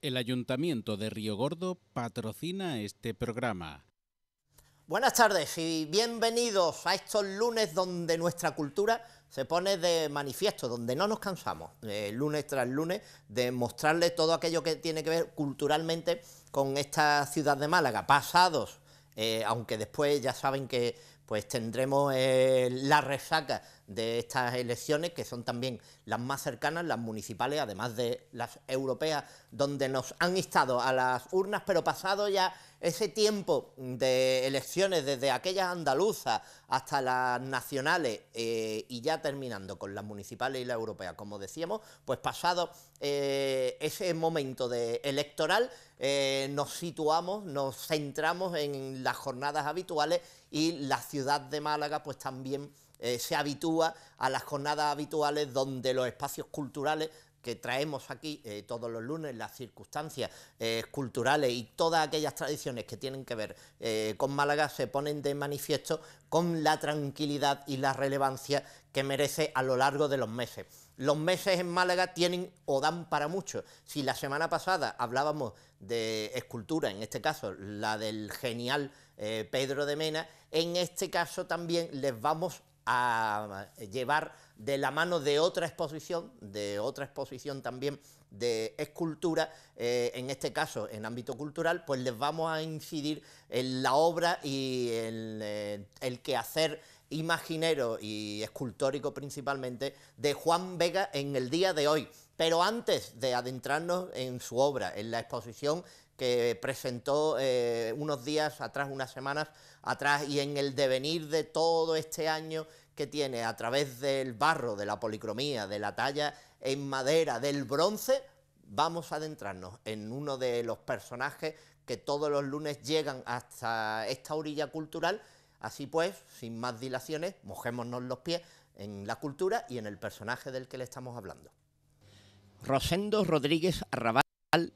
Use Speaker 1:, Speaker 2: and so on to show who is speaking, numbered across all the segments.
Speaker 1: El Ayuntamiento de Río Gordo patrocina este programa.
Speaker 2: Buenas tardes y bienvenidos a estos lunes donde nuestra cultura se pone de manifiesto, donde no nos cansamos, lunes tras lunes, de mostrarles todo aquello que tiene que ver culturalmente con esta ciudad de Málaga. Pasados, aunque después ya saben que pues tendremos la resaca de estas elecciones, que son también las más cercanas, las municipales, además de las europeas, donde nos han instado a las urnas, pero pasado ya ese tiempo de elecciones, desde aquellas andaluzas hasta las nacionales, y ya terminando con las municipales y las europeas, como decíamos, pues pasado ese momento electoral, nos situamos, nos centramos en las jornadas habituales, y la ciudad de Málaga pues también se habitúa a las jornadas habituales, donde los espacios culturales que traemos aquí todos los lunes, las circunstancias culturales y todas aquellas tradiciones que tienen que ver con Málaga, se ponen de manifiesto con la tranquilidad y la relevancia que merece a lo largo de los meses. Los meses en Málaga tienen o dan para mucho. Si la semana pasada hablábamos de escultura, en este caso la del genial Pedro de Mena, en este caso también les vamos a llevar de la mano de otra exposición también de escultura, en este caso en ámbito cultural, pues les vamos a incidir en la obra y en el quehacer imaginero y escultórico principalmente de Juan Vega en el día de hoy. Pero antes de adentrarnos en su obra, en la exposición que presentó unos días atrás, unas semanas atrás, y en el devenir de todo este año que tiene a través del barro, de la policromía, de la talla en madera, del bronce, vamos a adentrarnos en uno de los personajes que todos los lunes llegan hasta esta orilla cultural. Así pues, sin más dilaciones, mojémonos los pies en la cultura y en el personaje del que le estamos hablando.
Speaker 3: Rosendo Rodríguez Arrabal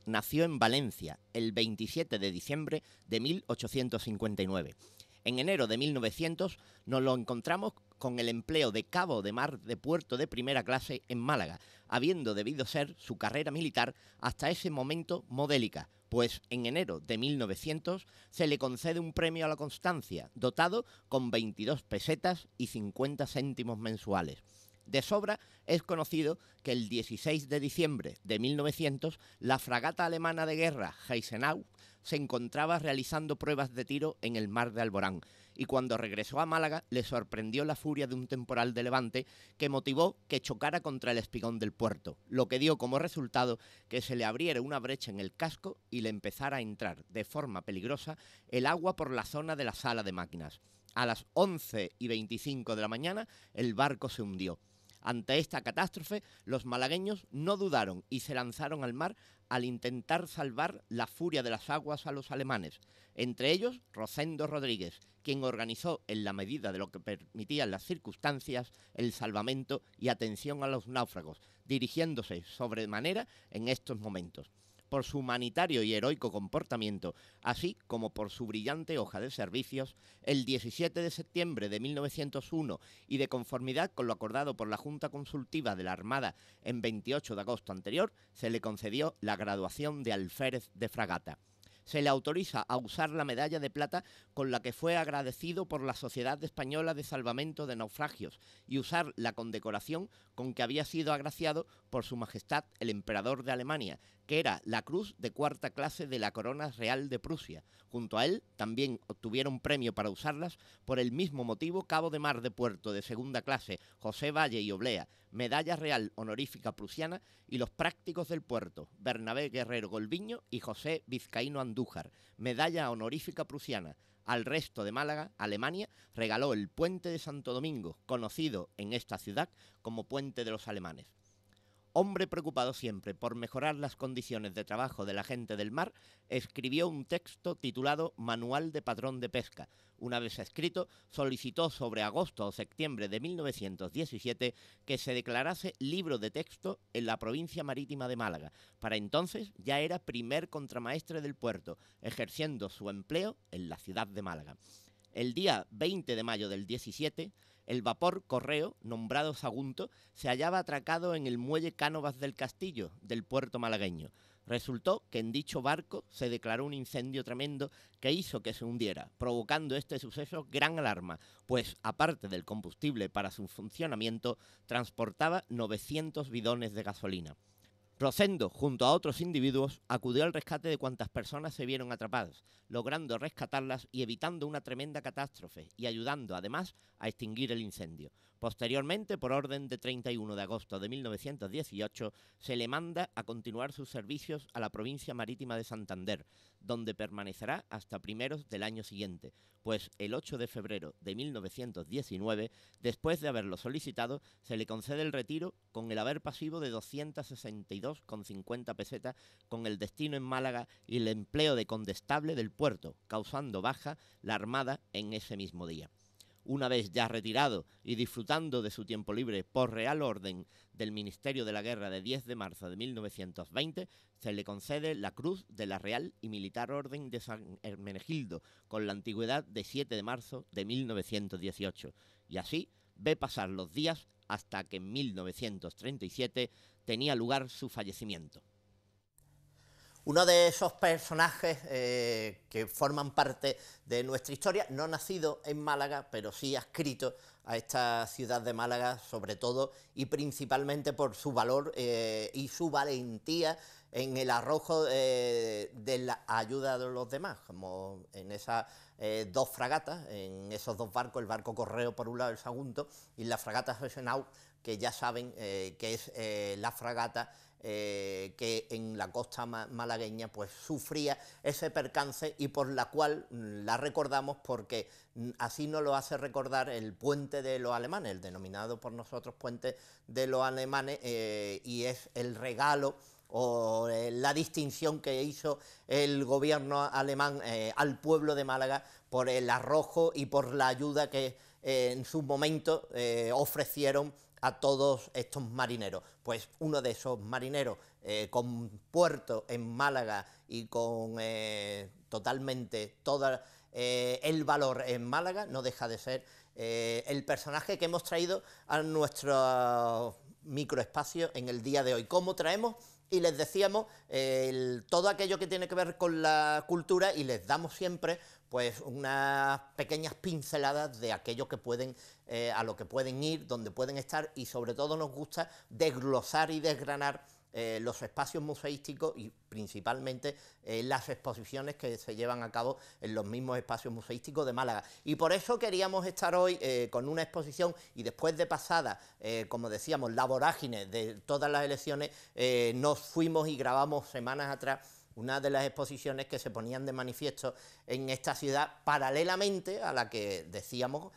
Speaker 3: nació en Valencia el 27 de diciembre de 1859. En enero de 1900 nos lo encontramos con el empleo de cabo de mar de puerto de primera clase en Málaga, habiendo debido ser su carrera militar hasta ese momento modélica, pues en enero de 1900 se le concede un premio a la constancia, dotado con 22 pesetas y 50 céntimos mensuales. De sobra es conocido que el 16 de diciembre de 1900 la fragata alemana de guerra Gneisenau se encontraba realizando pruebas de tiro en el mar de Alborán, y cuando regresó a Málaga le sorprendió la furia de un temporal de levante que motivó que chocara contra el espigón del puerto, lo que dio como resultado que se le abriera una brecha en el casco y le empezara a entrar de forma peligrosa el agua por la zona de la sala de máquinas. A las 11:25 de la mañana el barco se hundió. Ante esta catástrofe, los malagueños no dudaron y se lanzaron al mar al intentar salvar la furia de las aguas a los alemanes. Entre ellos, Rosendo Rodríguez, quien organizó, en la medida de lo que permitían las circunstancias, el salvamento y atención a los náufragos, dirigiéndose sobremanera en estos momentos. Por su humanitario y heroico comportamiento, así como por su brillante hoja de servicios, el 17 de septiembre de 1901 y de conformidad con lo acordado por la Junta Consultiva de la Armada en 28 de agosto anterior, se le concedió la graduación de alférez de fragata. Se le autoriza a usar la medalla de plata con la que fue agradecido por la Sociedad Española de Salvamento de Naufragios y usar la condecoración con que había sido agraciado por Su Majestad el Emperador de Alemania, que era la Cruz de Cuarta Clase de la Corona Real de Prusia. Junto a él también obtuvieron premio para usarlas por el mismo motivo Cabo de Mar de Puerto de Segunda Clase José Valle y Oblea, Medalla Real Honorífica Prusiana, y los prácticos del puerto Bernabé Guerrero Golviño y José Vizcaíno Andújar, Medalla Honorífica Prusiana. Al resto de Málaga, Alemania regaló el Puente de Santo Domingo, conocido en esta ciudad como Puente de los Alemanes. Hombre preocupado siempre por mejorar las condiciones de trabajo de la gente del mar, escribió un texto titulado Manual de Patrón de Pesca. Una vez escrito, solicitó sobre agosto o septiembre de 1917 que se declarase libro de texto en la provincia marítima de Málaga. Para entonces ya era primer contramaestre del puerto, ejerciendo su empleo en la ciudad de Málaga. El día 20 de mayo del 17, el vapor Correo, nombrado Sagunto, se hallaba atracado en el muelle Cánovas del Castillo, del puerto malagueño. Resultó que en dicho barco se declaró un incendio tremendo que hizo que se hundiera, provocando este suceso gran alarma, pues aparte del combustible para su funcionamiento, transportaba 900 bidones de gasolina. Rosendo, junto a otros individuos, acudió al rescate de cuantas personas se vieron atrapadas, logrando rescatarlas y evitando una tremenda catástrofe, y ayudando además a extinguir el incendio. Posteriormente, por orden de 31 de agosto de 1918, se le manda a continuar sus servicios a la provincia marítima de Santander, donde permanecerá hasta primeros del año siguiente, pues el 8 de febrero de 1919, después de haberlo solicitado, se le concede el retiro con el haber pasivo de 262,50 pesetas, con el destino en Málaga y el empleo de condestable del puerto, causando baja la Armada en ese mismo día. Una vez ya retirado y disfrutando de su tiempo libre por real orden del Ministerio de la Guerra de 10 de marzo de 1920, se le concede la Cruz de la Real y Militar Orden de San Hermenegildo, con la antigüedad de 7 de marzo de 1918. Y así ve pasar los días hasta que en 1937 tenía lugar su fallecimiento.
Speaker 2: Uno de esos personajes que forman parte de nuestra historia, no nacido en Málaga, pero sí adscrito a esta ciudad de Málaga, sobre todo y principalmente por su valor y su valentía en el arrojo de la ayuda de los demás, como en esas dos fragatas, en esos dos barcos, el barco Correo por un lado, el Sagunto, y la fragata Resenau, que ya saben que es la fragata que en la costa malagueña pues sufría ese percance y por la cual la recordamos porque así nos lo hace recordar el puente de los alemanes, el denominado por nosotros puente de los alemanes, y es el regalo o la distinción que hizo el gobierno alemán al pueblo de Málaga por el arrojo y por la ayuda que en su momento ofrecieron a todos estos marineros. Pues uno de esos marineros con puerto en Málaga y con totalmente todo el valor en Málaga, no deja de ser el personaje que hemos traído a nuestro microespacio en el día de hoy. ¿Cómo traemos? Y les decíamos todo aquello que tiene que ver con la cultura y les damos siempre pues unas pequeñas pinceladas de aquello que pueden, a lo que pueden ir, donde pueden estar y sobre todo nos gusta desglosar y desgranar los espacios museísticos y principalmente las exposiciones que se llevan a cabo en los mismos espacios museísticos de Málaga. Y por eso queríamos estar hoy con una exposición y después de pasada, como decíamos, la vorágine de todas las elecciones, nos fuimos y grabamos semanas atrás una de las exposiciones que se ponían de manifiesto en esta ciudad, paralelamente a la que decíamos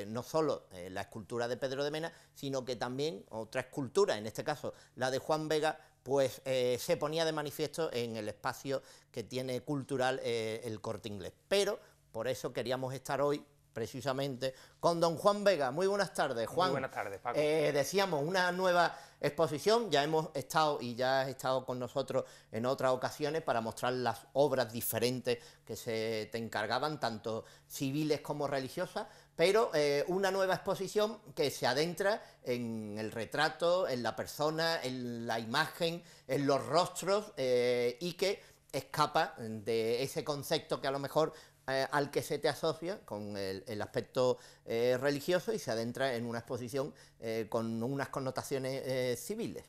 Speaker 2: no solo la escultura de Pedro de Mena, sino que también otra escultura, en este caso la de Juan Vega, pues se ponía de manifiesto en el espacio que tiene cultural el Corte Inglés. Pero por eso queríamos estar hoy precisamente con don Juan Vega. Muy buenas tardes, Juan.
Speaker 4: Muy buenas tardes, Paco.
Speaker 2: Decíamos, una nueva exposición, ya hemos estado y ya has estado con nosotros en otras ocasiones para mostrar las obras diferentes que se te encargaban, tanto civiles como religiosas, pero una nueva exposición que se adentra en el retrato, en la persona, en la imagen, en los rostros y que escapa de ese concepto que a lo mejor al que se te asocia con el aspecto religioso y se adentra en una exposición con unas connotaciones civiles.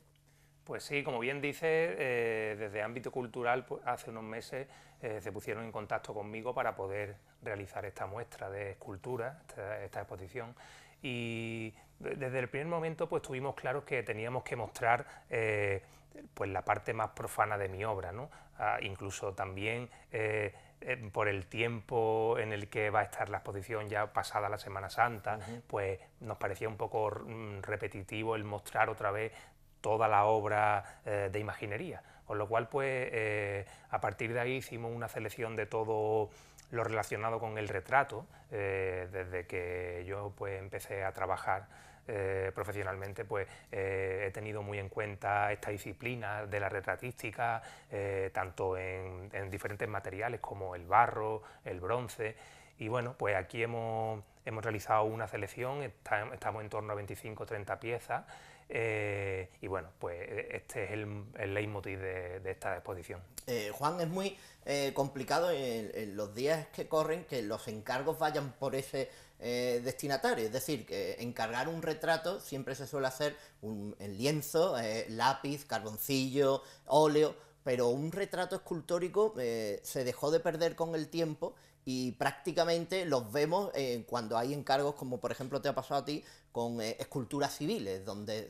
Speaker 4: Pues sí, como bien dice, desde ámbito cultural, pues, hace unos meses se pusieron en contacto conmigo para poder realizar esta muestra de escultura, esta exposición, y desde el primer momento pues tuvimos claro que teníamos que mostrar pues la parte más profana de mi obra, ¿no? Incluso también por el tiempo en el que va a estar la exposición ya pasada la Semana Santa, pues nos parecía un poco repetitivo el mostrar otra vez toda la obra de imaginería, con lo cual pues a partir de ahí hicimos una selección de todo lo relacionado con el retrato, desde que yo pues empecé a trabajar profesionalmente, pues he tenido muy en cuenta esta disciplina de la retratística, tanto en diferentes materiales como el barro, el bronce, y bueno, pues aquí hemos hemos realizado una selección, estamos en torno a 25 o 30 piezas, y bueno, pues este es el leitmotiv de esta exposición.
Speaker 2: Juan, es muy complicado en los días que corren que los encargos vayan por ese destinatario, es decir, que encargar un retrato siempre se suele hacer en lienzo, lápiz, carboncillo, óleo, pero un retrato escultórico se dejó de perder con el tiempo y prácticamente los vemos cuando hay encargos, como por ejemplo te ha pasado a ti, con esculturas civiles, donde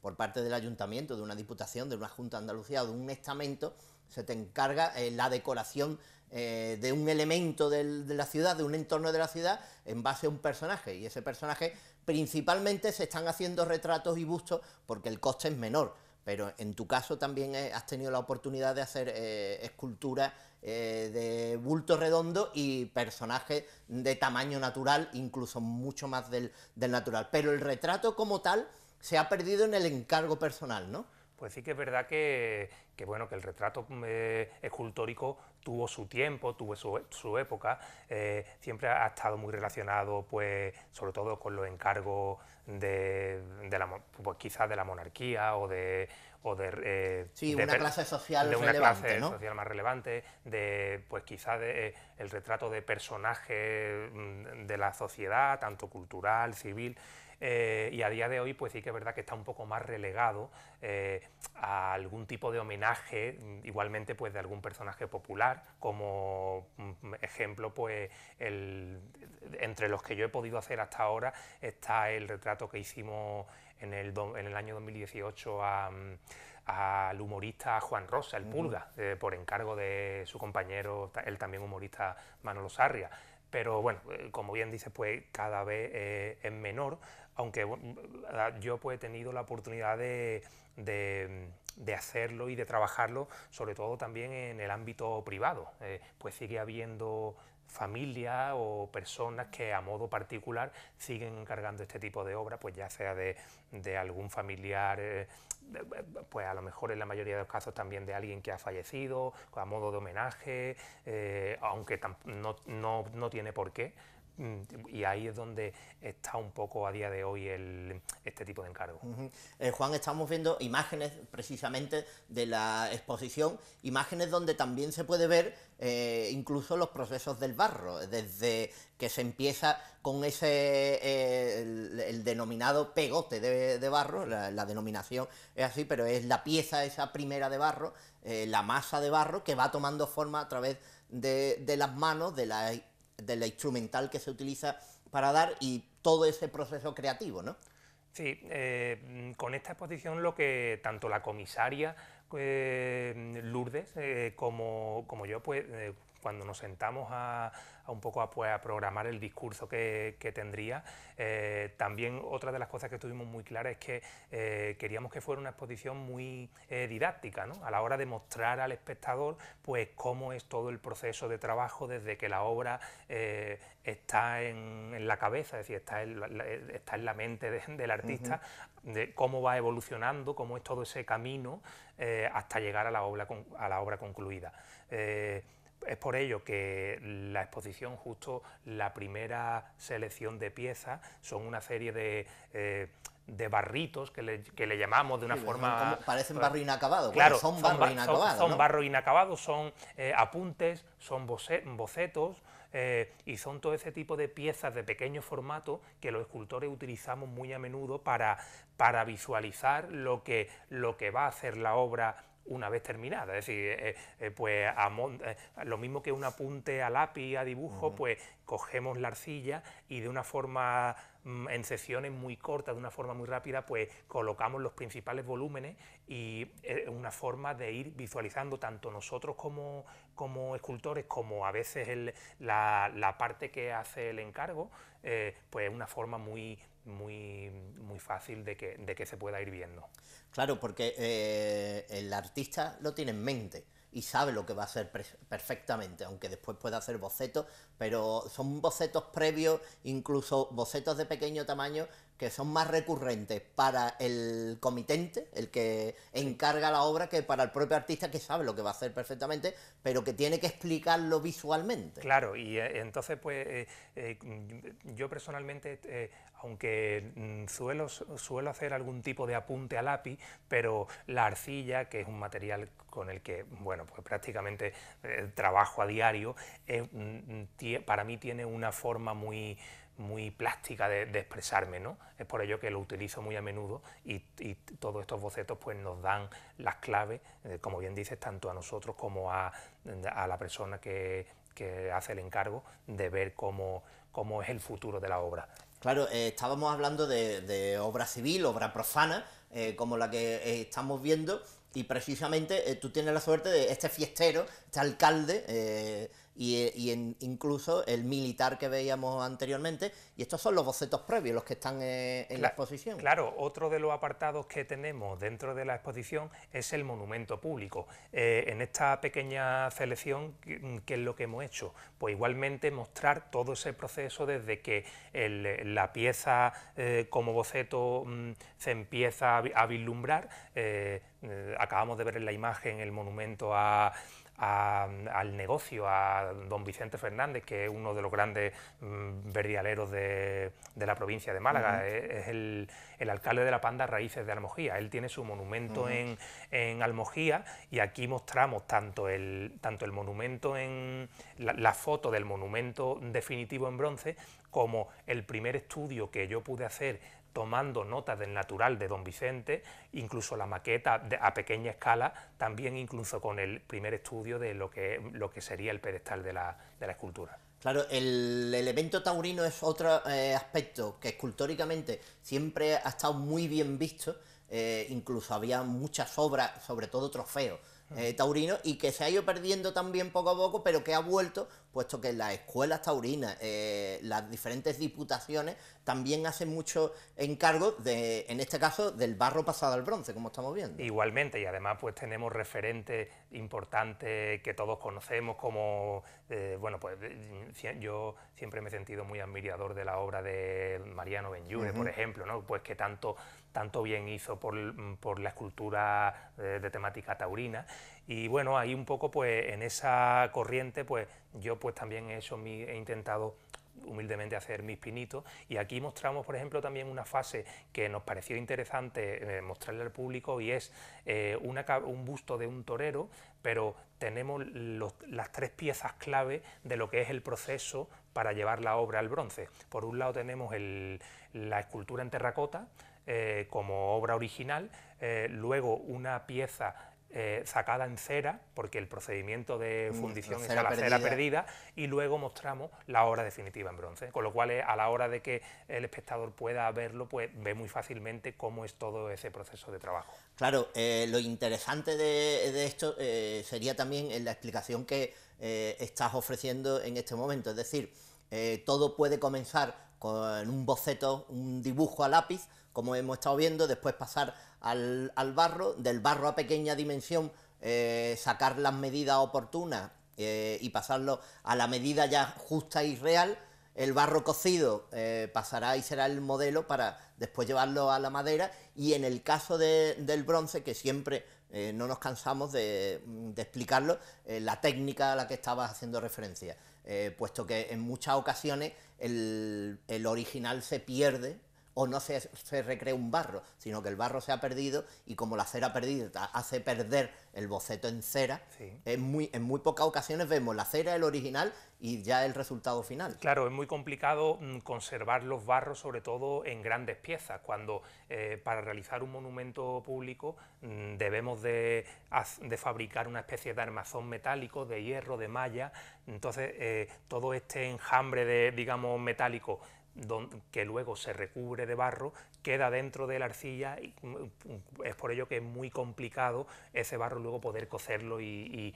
Speaker 2: por parte del ayuntamiento, de una diputación, de una Junta de Andalucía o de un estamento, se te encarga la decoración de un elemento de la ciudad, de un entorno de la ciudad, en base a un personaje, y ese personaje principalmente se están haciendo retratos y bustos porque el coste es menor, pero en tu caso también has tenido la oportunidad de hacer esculturas de bulto redondo y personajes de tamaño natural, incluso mucho más del natural, pero el retrato como tal se ha perdido en el encargo personal, ¿no?
Speaker 4: Pues sí que es verdad que bueno, que el retrato escultórico tuvo su tiempo, tuvo su época, siempre ha estado muy relacionado, pues, sobre todo con los encargos pues, quizás de la monarquía
Speaker 2: sí, una clase social relevante,
Speaker 4: clase
Speaker 2: ¿no?
Speaker 4: social más relevante, pues quizás el retrato de personajes de la sociedad, tanto cultural, civil. Y a día de hoy pues sí que es verdad que está un poco más relegado a algún tipo de homenaje, igualmente pues de algún personaje popular, como ejemplo pues entre los que yo he podido hacer hasta ahora está el retrato que hicimos en el año 2018 al humorista Juan Rosa, el Pulga, por encargo de su compañero, él también humorista, Manolo Sarria. Pero bueno, como bien dices, pues cada vez es menor, aunque yo pues he tenido la oportunidad de hacerlo y de trabajarlo, sobre todo también en el ámbito privado. Pues sigue habiendo familias o personas que a modo particular siguen encargando este tipo de obras, pues ya sea de algún familiar, pues a lo mejor en la mayoría de los casos también de alguien que ha fallecido, a modo de homenaje, aunque no tiene por qué. Y ahí es donde está un poco a día de hoy este tipo de encargo.
Speaker 2: Juan, estamos viendo imágenes precisamente de la exposición, imágenes donde también se puede ver incluso los procesos del barro, desde que se empieza con el denominado pegote de barro, la denominación es así, pero es la pieza esa primera de barro, la masa de barro que va tomando forma a través de las manos, de la instrumental que se utiliza para dar y todo ese proceso creativo, ¿no?
Speaker 4: Sí, con esta exposición lo que tanto la comisaria Lourdes como yo, pues cuando nos sentamos a un poco a programar el discurso que tendría, también otra de las cosas que tuvimos muy claras es que queríamos que fuera una exposición muy didáctica, ¿no? A la hora de mostrar al espectador pues cómo es todo el proceso de trabajo desde que la obra está en la cabeza, es decir, está en la mente del artista, de cómo va evolucionando, cómo es todo ese camino hasta llegar a la obra concluida. Es por ello que la exposición, justo la primera selección de piezas, son una serie de barritos que le llamamos de una forma...
Speaker 2: Parecen barro inacabado,
Speaker 4: claro,
Speaker 2: bueno, son barro inacabado,
Speaker 4: son
Speaker 2: ¿no?
Speaker 4: barro inacabado, son apuntes, son bocetos, y son todo ese tipo de piezas de pequeño formato que los escultores utilizamos muy a menudo para visualizar lo que va a hacer la obra una vez terminada. Es decir, pues lo mismo que un apunte a lápiz, a dibujo, pues cogemos la arcilla y de una forma, en sesiones muy cortas, de una forma muy rápida, pues colocamos los principales volúmenes y una forma de ir visualizando tanto nosotros como escultores, como a veces la parte que hace el encargo, pues una forma muy fácil de que se pueda ir viendo.
Speaker 2: Claro, porque el artista lo tiene en mente y sabe lo que va a hacer perfectamente, aunque después pueda hacer bocetos, pero son bocetos previos, incluso bocetos de pequeño tamaño, que son más recurrentes para el comitente, el que encarga la obra, que para el propio artista, que sabe lo que va a hacer perfectamente, pero que tiene que explicarlo visualmente.
Speaker 4: Claro, y entonces pues yo personalmente, aunque suelo hacer algún tipo de apunte a lápiz, pero la arcilla, que es un material con el que, bueno, pues prácticamente trabajo a diario, para mí tiene una forma muy plástica de expresarme, ¿no? Es por ello que lo utilizo muy a menudo y todos estos bocetos pues nos dan las claves, como bien dices, tanto a nosotros como a la persona que hace el encargo, de ver cómo es el futuro de la obra.
Speaker 2: Claro, estábamos hablando de obra civil, obra profana, como la que estamos viendo, y precisamente tú tienes la suerte de este fiestero, este alcalde, incluso el militar que veíamos anteriormente, y estos son los bocetos previos, los que están en la exposición.
Speaker 4: Claro, otro de los apartados que tenemos dentro de la exposición es el monumento público. En esta pequeña selección, ¿qué es lo que hemos hecho? Pues igualmente mostrar todo ese proceso desde que la pieza como boceto se empieza a vislumbrar. Acabamos de ver en la imagen el monumento al negocio, a don Vicente Fernández, que es uno de los grandes verdialeros de la provincia de Málaga. Es el alcalde de la Panda Raíces de Almojía. Él tiene su monumento en Almojía, y aquí mostramos tanto el monumento, la foto del monumento definitivo en bronce, como el primer estudio que yo pude hacer tomando notas del natural de don Vicente, incluso la maqueta a pequeña escala, también incluso con el primer estudio de lo que sería el pedestal de la escultura.
Speaker 2: Claro, el elemento taurino es otro aspecto que escultóricamente siempre ha estado muy bien visto, incluso había muchas obras, sobre todo trofeos taurinos, y que se ha ido perdiendo también poco a poco, pero que ha vuelto, puesto que las escuelas taurinas, las diferentes diputaciones, también hacen mucho encargo, en este caso, del barro pasado al bronce, como estamos viendo.
Speaker 4: Igualmente, y además pues tenemos referentes importantes que todos conocemos, como, bueno, pues yo siempre me he sentido muy admirador de la obra de Mariano Benlliure, por ejemplo, ¿no? Pues que tanto bien hizo por la escultura de temática taurina. Y bueno, ahí un poco pues en esa corriente pues yo pues también he intentado humildemente hacer mis pinitos, y aquí mostramos, por ejemplo, también una fase que nos pareció interesante mostrarle al público, y es un busto de un torero, pero tenemos las tres piezas clave de lo que es el proceso para llevar la obra al bronce. Por un lado tenemos la escultura en terracota como obra original, luego una pieza sacada en cera, porque el procedimiento de fundición es a la cera perdida, y luego mostramos la obra definitiva en bronce, con lo cual a la hora de que el espectador pueda verlo, pues ve muy fácilmente cómo es todo ese proceso de trabajo.
Speaker 2: Claro, lo interesante de esto sería también la explicación que estás ofreciendo en este momento, es decir, todo puede comenzar con un boceto, un dibujo a lápiz, como hemos estado viendo, después pasar al barro, del barro a pequeña dimensión, sacar las medidas oportunas y pasarlo a la medida ya justa y real. El barro cocido pasará y será el modelo para después llevarlo a la madera, y en el caso del bronce, que siempre no nos cansamos de explicarlo, la técnica a la que estabas haciendo referencia, puesto que en muchas ocasiones el original se pierde, o no se recrea un barro, sino que el barro se ha perdido, y como la cera perdida hace perder el boceto en cera, sí, en muy pocas ocasiones vemos la cera, el original, y ya el resultado final.
Speaker 4: Claro, es muy complicado conservar los barros, sobre todo en grandes piezas, cuando para realizar un monumento público debemos de fabricar una especie de armazón metálico, de hierro, de malla. Entonces todo este enjambre digamos, metálico, que luego se recubre de barro, queda dentro de la arcilla, y es por ello que es muy complicado ese barro luego poder cocerlo y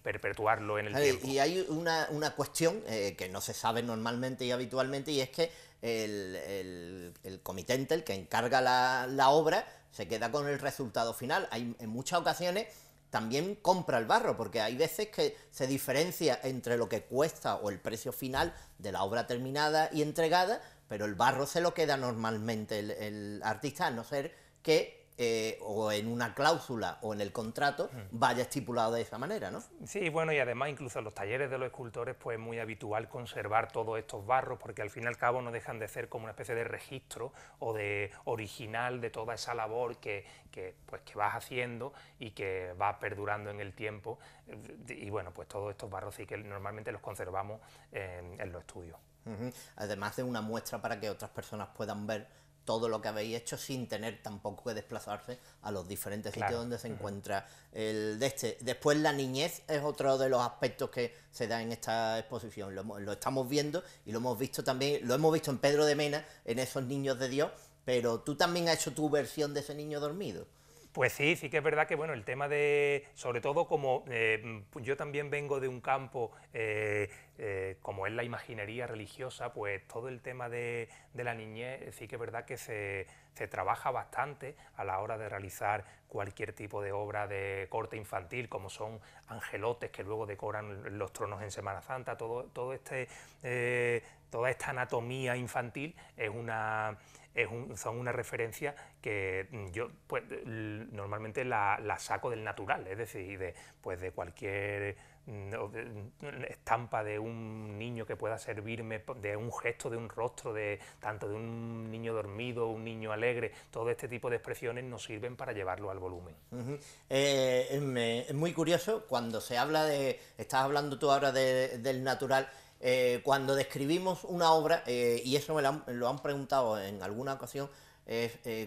Speaker 4: perpetuarlo en el tiempo.
Speaker 2: Y hay una cuestión que no se sabe normalmente y habitualmente, y es que el comitente, el que encarga la obra, se queda con el resultado final. En muchas ocasiones también compra el barro, porque hay veces que se diferencia entre lo que cuesta o el precio final de la obra terminada y entregada, pero el barro se lo queda normalmente el artista, a no ser que o en una cláusula o en el contrato vaya estipulado de esa manera, ¿no?
Speaker 4: Sí, bueno, y además incluso en los talleres de los escultores pues es muy habitual conservar todos estos barros, porque al fin y al cabo no dejan de ser como una especie de registro o de original de toda esa labor que vas haciendo y que va perdurando en el tiempo. Y bueno, pues todos estos barros sí que normalmente los conservamos en los estudios.
Speaker 2: Además de una muestra para que otras personas puedan ver todo lo que habéis hecho sin tener tampoco que desplazarse a los diferentes sitios donde se encuentra el de este. Después la niñez es otro de los aspectos que se da en esta exposición. Lo estamos viendo y lo hemos visto también, lo hemos visto en Pedro de Mena, en esos niños de Dios, pero tú también has hecho tu versión de ese niño dormido.
Speaker 4: Pues sí, sí que es verdad que bueno, el tema de, sobre todo como yo también vengo de un campo como es la imaginería religiosa, pues todo el tema de la niñez sí que es verdad que se trabaja bastante a la hora de realizar cualquier tipo de obra de corte infantil, como son angelotes que luego decoran los tronos en Semana Santa, toda esta anatomía infantil son una referencia que yo pues, normalmente la saco del natural, es decir, de cualquier estampa de un niño que pueda servirme, de un gesto, de un rostro, tanto de un niño dormido, un niño alegre, todo este tipo de expresiones nos sirven para llevarlo al volumen.
Speaker 2: Es muy curioso cuando se habla de, estás hablando tú ahora del natural. Cuando describimos una obra, y eso lo han preguntado en alguna ocasión,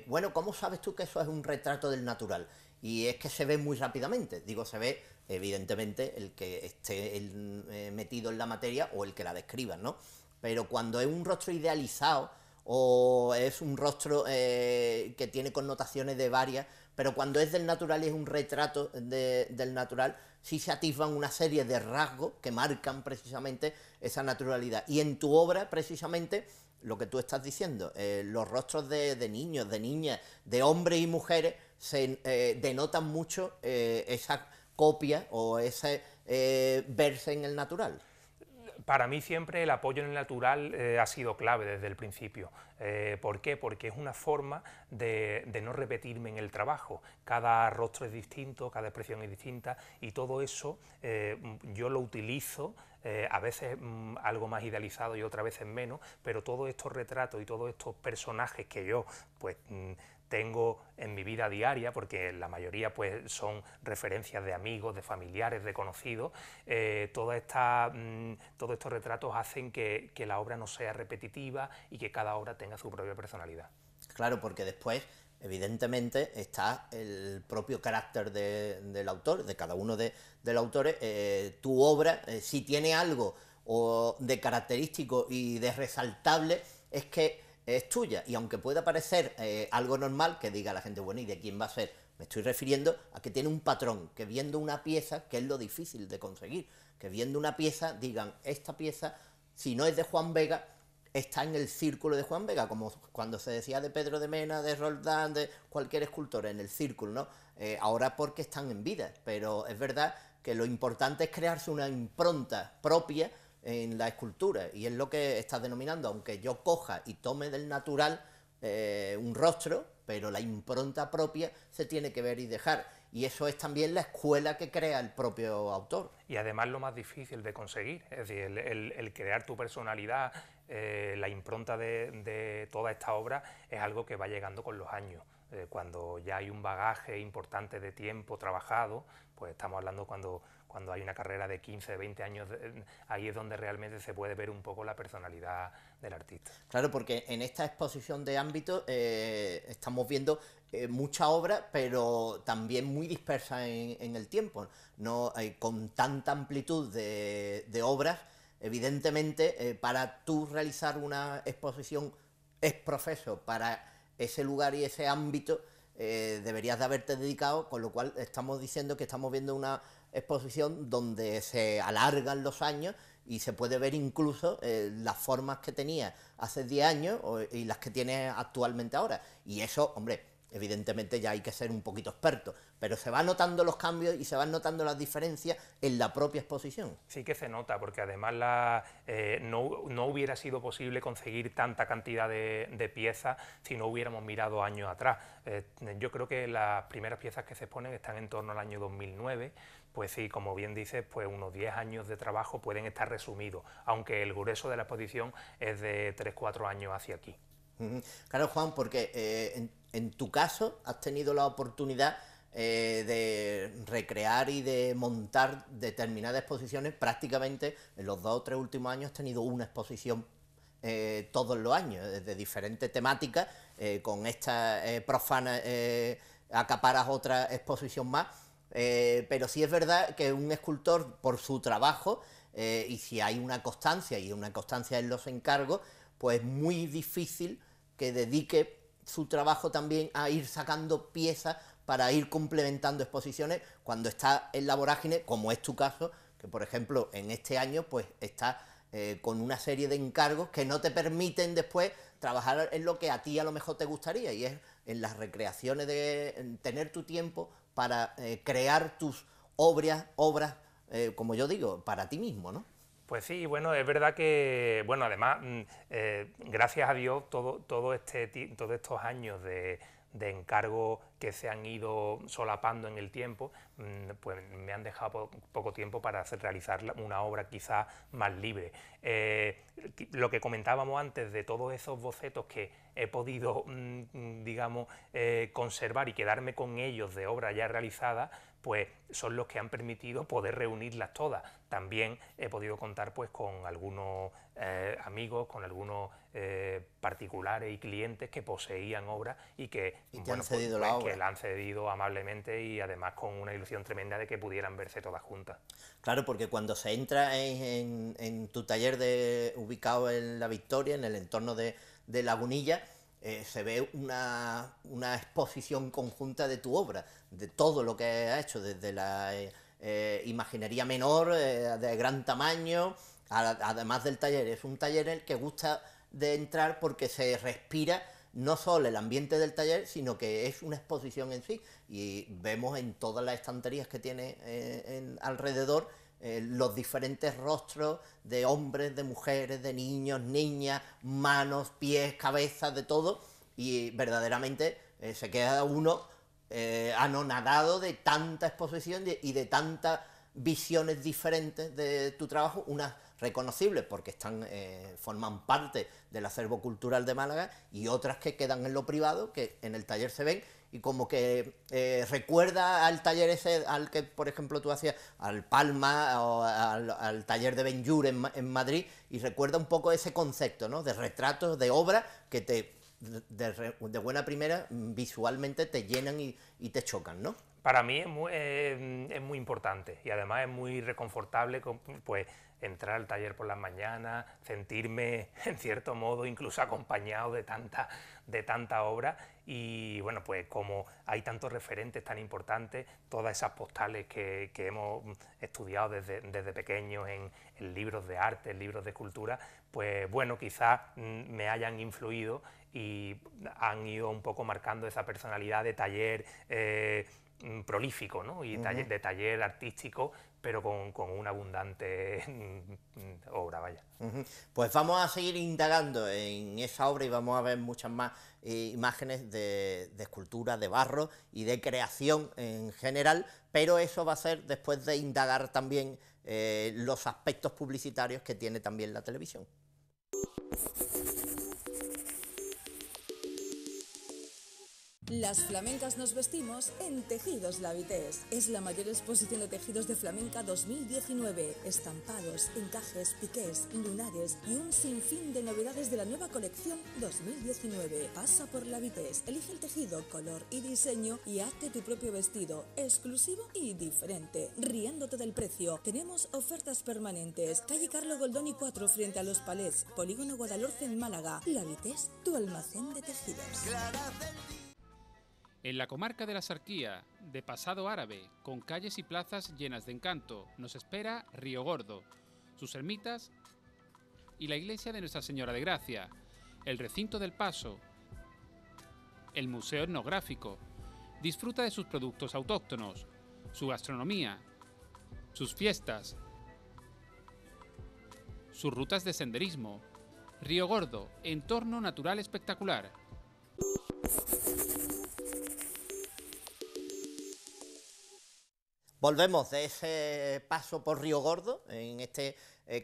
Speaker 2: bueno, ¿cómo sabes tú que eso es un retrato del natural? Y es que se ve muy rápidamente, digo, se ve evidentemente el que esté metido en la materia o el que la describa, ¿no? Pero cuando es un rostro idealizado o es un rostro que tiene connotaciones de varias, pero cuando es del natural y es un retrato del natural, sí se atisban una serie de rasgos que marcan precisamente esa naturalidad. Y en tu obra, precisamente, lo que tú estás diciendo, los rostros de niños, de niñas, de hombres y mujeres, denotan mucho esa copia o ese verse en el natural.
Speaker 4: Para mí siempre el apoyo en el natural ha sido clave desde el principio. ¿Por qué? Porque es una forma de no repetirme en el trabajo. Cada rostro es distinto, cada expresión es distinta y todo eso yo lo utilizo, a veces algo más idealizado y otras veces menos, pero todos estos retratos y todos estos personajes que yo pues tengo en mi vida diaria, porque la mayoría pues son referencias de amigos, de familiares, de conocidos, todos estos retratos hacen que la obra no sea repetitiva y que cada obra tenga su propia personalidad.
Speaker 2: Claro, porque después, evidentemente, está el propio carácter del autor, de cada uno de los autores. Tu obra, si tiene algo de característico y de resaltable, es que es tuya, y aunque pueda parecer algo normal, que diga la gente, bueno, ¿y de quién va a ser? Me estoy refiriendo a que tiene un patrón, que viendo una pieza, que es lo difícil de conseguir, que viendo una pieza digan, esta pieza, si no es de Juan Vega, está en el círculo de Juan Vega, como cuando se decía de Pedro de Mena, de Roldán, de cualquier escultor, en el círculo, ¿no? Ahora porque están en vida, pero es verdad que lo importante es crearse una impronta propia en la escultura, y es lo que estás denominando, aunque yo coja y tome del natural un rostro, pero la impronta propia se tiene que ver y dejar, y eso es también la escuela que crea el propio autor.
Speaker 4: Y además lo más difícil de conseguir, es decir, el crear tu personalidad, la impronta de toda esta obra es algo que va llegando con los años. Cuando ya hay un bagaje importante de tiempo trabajado, pues estamos hablando cuando hay una carrera de 15, 20 años, ahí es donde realmente se puede ver un poco la personalidad del artista.
Speaker 2: Claro, porque en esta exposición de ámbito estamos viendo mucha obra, pero también muy dispersa en el tiempo, no con tanta amplitud de obras. Evidentemente, para tú realizar una exposición ex profeso para ese lugar y ese ámbito, deberías de haberte dedicado, con lo cual estamos diciendo que estamos viendo una exposición donde se alargan los años y se puede ver incluso las formas que tenía hace 10 años y las que tiene actualmente ahora. Y eso, hombre, evidentemente ya hay que ser un poquito experto, pero se van notando los cambios y se van notando las diferencias en la propia exposición.
Speaker 4: Sí que se nota, porque además no hubiera sido posible conseguir tanta cantidad de piezas si no hubiéramos mirado años atrás. Yo creo que las primeras piezas que se exponen están en torno al año 2009, pues sí, como bien dices, pues unos 10 años de trabajo pueden estar resumidos, aunque el grueso de la exposición es de 3-4 años hacia aquí.
Speaker 2: Claro, Juan, porque en tu caso has tenido la oportunidad de recrear y de montar determinadas exposiciones. Prácticamente en los 2 o 3 últimos años has tenido una exposición todos los años, de diferentes temáticas, con esta profana acaparas otra exposición más, pero sí es verdad que un escultor, por su trabajo, y si hay una constancia, y una constancia en los encargos, pues es muy difícil que dedique su trabajo también a ir sacando piezas para ir complementando exposiciones cuando está en la vorágine, como es tu caso, que por ejemplo en este año pues está con una serie de encargos que no te permiten después trabajar en lo que a ti a lo mejor te gustaría, y es en las recreaciones, en tener tu tiempo para crear tus obras, como yo digo, para ti mismo, ¿no?
Speaker 4: Pues sí, bueno, es verdad que, bueno, además, gracias a Dios, todos estos años de encargo que se han ido solapando en el tiempo, pues me han dejado poco tiempo para realizar una obra quizás más libre. Lo que comentábamos antes de todos esos bocetos que he podido, digamos, conservar y quedarme con ellos de obra ya realizada, pues son los que han permitido poder reunirlas todas. También he podido contar pues con algunos amigos, con algunos particulares y clientes que poseían obras y que,
Speaker 2: han cedido la obra.
Speaker 4: Que la han cedido amablemente, y además con una ilusión tremenda de que pudieran verse todas juntas.
Speaker 2: Claro, porque cuando se entra en tu taller ubicado en La Victoria, en el entorno de Lagunilla, se ve una exposición conjunta de tu obra, de todo lo que has hecho, desde la imaginería menor, de gran tamaño, además del taller. Es un taller en el que gusta de entrar porque se respira no solo el ambiente del taller, sino que es una exposición en sí, y vemos en todas las estanterías que tiene alrededor los diferentes rostros de hombres, de mujeres, de niños, niñas, manos, pies, cabezas, de todo, y verdaderamente se queda uno anonadado de tanta exposición y de tantas visiones diferentes de tu trabajo, unas reconocibles porque forman parte del acervo cultural de Málaga, y otras que quedan en lo privado, que en el taller se ven, y como que recuerda al taller ese al que, por ejemplo, tú hacías, al Palma o al taller de Ben-Hur en Madrid, y recuerda un poco ese concepto, ¿no?, de retratos, de obra que de buena primera visualmente te llenan y te chocan, ¿no?
Speaker 4: Para mí es muy importante, y además es muy reconfortable pues entrar al taller por las mañanas, sentirme en cierto modo incluso acompañado de tanta obra. Y bueno, pues como hay tantos referentes tan importantes, todas esas postales que hemos estudiado desde pequeños en libros de arte, en libros de escultura, pues bueno, quizás me hayan influido y han ido un poco marcando esa personalidad de taller prolífico, ¿no?, y de taller artístico, pero con una abundante obra, vaya.
Speaker 2: Pues vamos a seguir indagando en esa obra y vamos a ver muchas más imágenes de escultura, de barro y de creación en general, pero eso va a ser después de indagar también los aspectos publicitarios que tiene también la televisión.
Speaker 5: Las flamencas nos vestimos en Tejidos La Vitesse. Es la mayor exposición de tejidos de flamenca 2019. Estampados, encajes, piqués, lunares y un sinfín de novedades de la nueva colección 2019. Pasa por La Vitesse, elige el tejido, color y diseño y hazte tu propio vestido, exclusivo y diferente. Riéndote del precio. Tenemos ofertas permanentes. Calle Carlo Goldoni 4 frente a Los Palets, Polígono Guadalhorce en Málaga. La Vitesse, tu almacén de tejidos.
Speaker 6: En la comarca de la Sarquía, de pasado árabe, con calles y plazas llenas de encanto, nos espera Río Gordo, sus ermitas y la iglesia de Nuestra Señora de Gracia, el recinto del Paso, el Museo Etnográfico. Disfruta de sus productos autóctonos, su gastronomía, sus fiestas, sus rutas de senderismo. Río Gordo, entorno natural espectacular.
Speaker 2: Volvemos de ese paso por Río Gordo, en este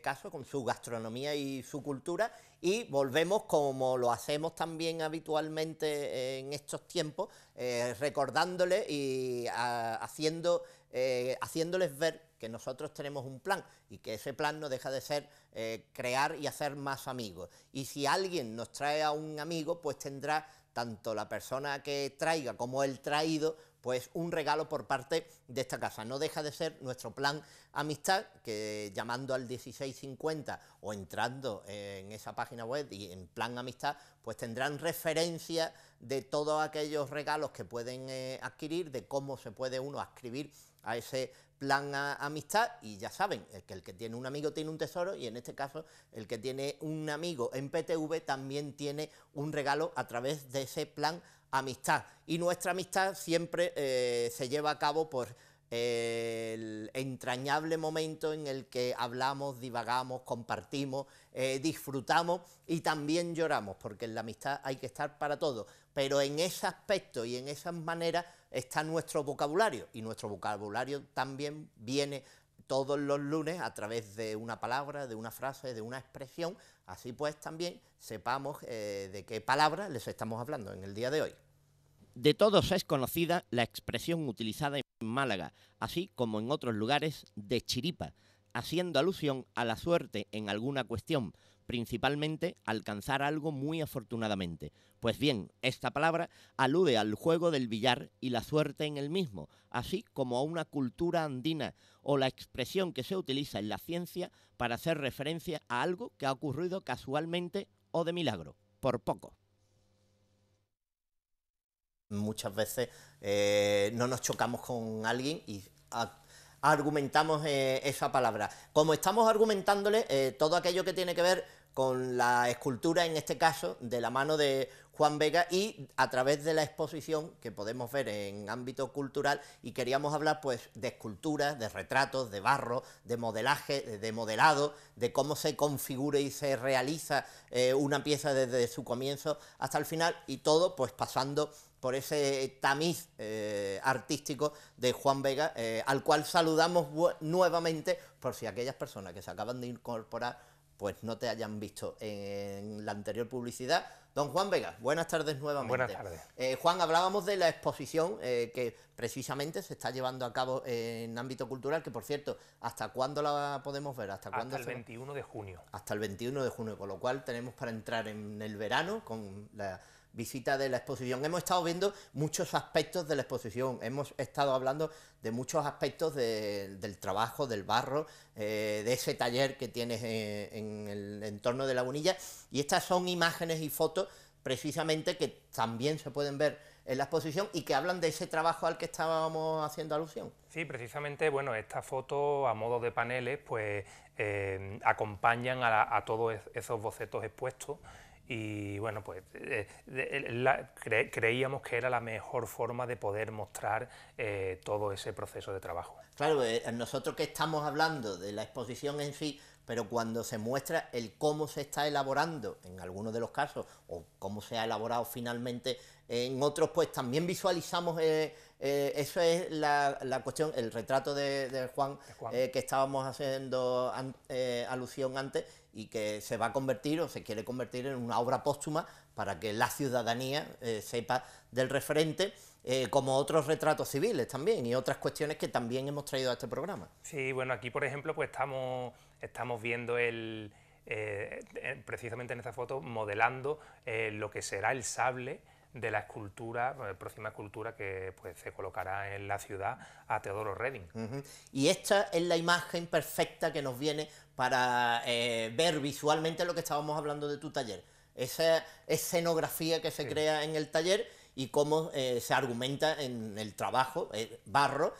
Speaker 2: caso con su gastronomía y su cultura, y volvemos, como lo hacemos también habitualmente en estos tiempos, recordándoles y haciéndoles ver que nosotros tenemos un plan y que ese plan no deja de ser crear y hacer más amigos. Y si alguien nos trae a un amigo, pues tendrá tanto la persona que traiga como el traído, pues un regalo por parte de esta casa. No deja de ser nuestro plan amistad, que llamando al 1650 o entrando en esa página web y en plan amistad, pues tendrán referencia de todos aquellos regalos que pueden adquirir, de cómo se puede uno adscribir a ese plan amistad. Y ya saben, el que tiene un amigo tiene un tesoro, y en este caso el que tiene un amigo en PTV también tiene un regalo a través de ese plan amistad. Y nuestra amistad siempre se lleva a cabo por el entrañable momento en el que hablamos, divagamos, compartimos, disfrutamos y también lloramos, porque en la amistad hay que estar para todo. Pero en ese aspecto y en esas maneras está nuestro vocabulario, y nuestro vocabulario también viene todos los lunes a través de una palabra, de una frase, de una expresión. Así pues también sepamos de qué palabra les estamos hablando en el día de hoy.
Speaker 3: De todos es conocida la expresión utilizada en Málaga, así como en otros lugares, de chiripa, haciendo alusión a la suerte en alguna cuestión, principalmente alcanzar algo muy afortunadamente. Pues bien, esta palabra alude al juego del billar y la suerte en el mismo, así como a una cultura andina, o la expresión que se utiliza en la ciencia para hacer referencia a algo que ha ocurrido casualmente o de milagro, por poco.
Speaker 2: Muchas veces no nos chocamos con alguien y argumentamos esa palabra. Como estamos argumentándole todo aquello que tiene que ver con la escultura, en este caso, de la mano de Juan Vega, y a través de la exposición que podemos ver en ámbito cultural, y queríamos hablar pues de esculturas, de retratos, de barro, de modelaje, de modelado, de cómo se configura y se realiza una pieza desde su comienzo hasta el final, y todo pues pasando por ese tamiz artístico de Juan Vega, al cual saludamos nuevamente, por si aquellas personas que se acaban de incorporar pues no te hayan visto en la anterior publicidad. Don Juan Vega, buenas tardes nuevamente.
Speaker 4: Buenas tardes.
Speaker 2: Juan, hablábamos de la exposición que precisamente se está llevando a cabo en ámbito cultural, que por cierto, ¿hasta cuándo la podemos ver? ¿Hasta
Speaker 4: el 21 de junio.
Speaker 2: Hasta el 21 de junio, con lo cual tenemos para entrar en el verano con la visita de la exposición. Hemos estado viendo muchos aspectos de la exposición, hemos estado hablando de muchos aspectos del trabajo, del barro, de ese taller que tienes en el entorno de Lagunilla, y estas son imágenes y fotos precisamente que también se pueden ver en la exposición y que hablan de ese trabajo al que estábamos haciendo alusión.
Speaker 4: Sí, precisamente, bueno, estas fotos a modo de paneles pues acompañan a todos esos bocetos expuestos. Y bueno, pues creíamos que era la mejor forma de poder mostrar todo ese proceso de trabajo.
Speaker 2: Claro, nosotros que estamos hablando de la exposición en sí, pero cuando se muestra el cómo se está elaborando en algunos de los casos, o cómo se ha elaborado finalmente en otros, pues también visualizamos, eso es la cuestión, el retrato de Juan. Que estábamos haciendo alusión antes, y que se va a convertir o se quiere convertir en una obra póstuma para que la ciudadanía sepa del referente, como otros retratos civiles también y otras cuestiones que también hemos traído a este programa.
Speaker 4: Sí, bueno, aquí por ejemplo pues estamos viendo precisamente en esta foto modelando lo que será el sable de la escultura, próxima escultura que pues se colocará en la ciudad a Teodoro Reding.
Speaker 2: Y esta es la imagen perfecta que nos viene para ver visualmente lo que estábamos hablando de tu taller, esa escenografía que se crea en el taller y cómo se argumenta en el trabajo, el barro,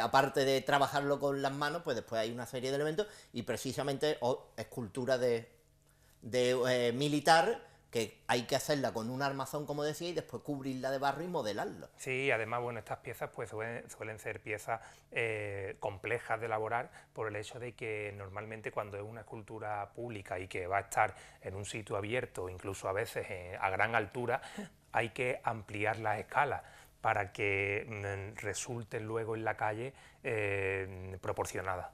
Speaker 2: aparte de trabajarlo con las manos, pues después hay una serie de elementos, y precisamente escultura de militar, que hay que hacerla con un armazón, como decía, y después cubrirla de barro y modelarlo.
Speaker 4: Sí, además, bueno, estas piezas pues suelen ser piezas complejas de elaborar por el hecho de que normalmente cuando es una escultura pública y que va a estar en un sitio abierto, incluso a veces a gran altura, hay que ampliar las escalas para que resulten luego en la calle proporcionadas.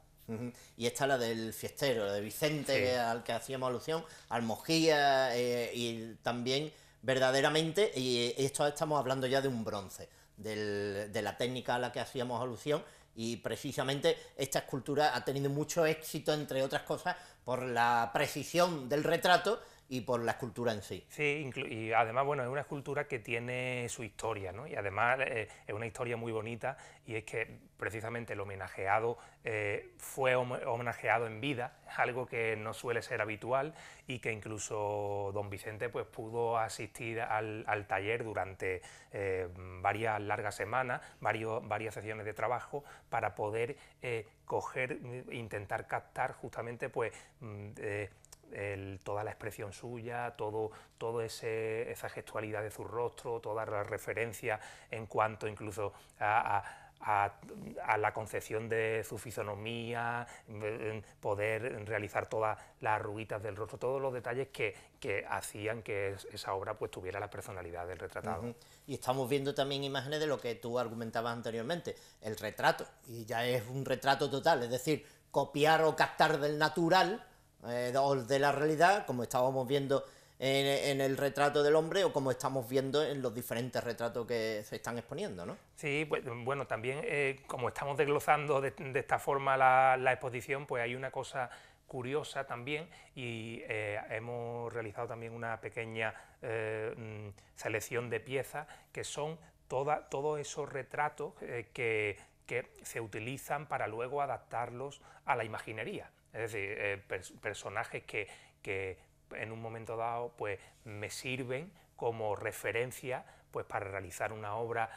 Speaker 2: Y esta es la del fiestero, la de Vicente,
Speaker 4: Sí.
Speaker 2: al que hacíamos alusión, Almojía, y también verdaderamente, y esto estamos hablando ya de un bronce, de la técnica a la que hacíamos alusión, y precisamente esta escultura ha tenido mucho éxito, entre otras cosas, por la precisión del retrato y por la escultura en sí.
Speaker 4: Sí, y además, bueno, es una escultura que tiene su historia, ¿no? Y además es una historia muy bonita, y es que precisamente el homenajeado fue homenajeado en vida, algo que no suele ser habitual, y que incluso don Vicente pues pudo asistir al taller durante varias largas semanas, varias sesiones de trabajo, para poder intentar captar justamente pues toda la expresión suya, todo esa gestualidad de su rostro, todas las referencias en cuanto incluso a la concepción de su fisonomía, poder realizar todas las arruguitas del rostro, todos los detalles que hacían que esa obra pues tuviera la personalidad del retratado.
Speaker 2: Y estamos viendo también imágenes de lo que tú argumentabas anteriormente, el retrato, y ya es un retrato total, es decir, copiar o captar del natural o de la realidad, como estábamos viendo en el retrato del hombre o como estamos viendo en los diferentes retratos que se están exponiendo, ¿no?
Speaker 4: Sí, pues, bueno, también como estamos desglosando de esta forma la exposición, pues hay una cosa curiosa también, y hemos realizado también una pequeña selección de piezas que son todos esos retratos que se utilizan para luego adaptarlos a la imaginería. Es decir, personajes que en un momento dado pues me sirven como referencia pues para realizar una obra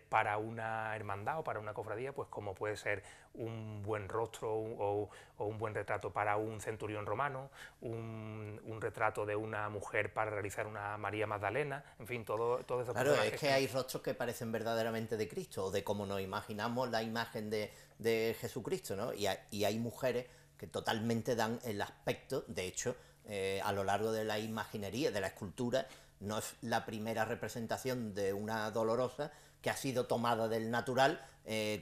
Speaker 4: para una hermandad o para una cofradía, pues como puede ser un buen rostro o un buen retrato para un centurión romano, un retrato de una mujer para realizar una María Magdalena, en fin, todo eso.
Speaker 2: Claro, es que hay rostros que parecen verdaderamente de Cristo, o de cómo nos imaginamos la imagen de Jesucristo, ¿no? Y hay mujeres que totalmente dan el aspecto, de hecho, a lo largo de la imaginería, de la escultura, no es la primera representación de una dolorosa que ha sido tomada del natural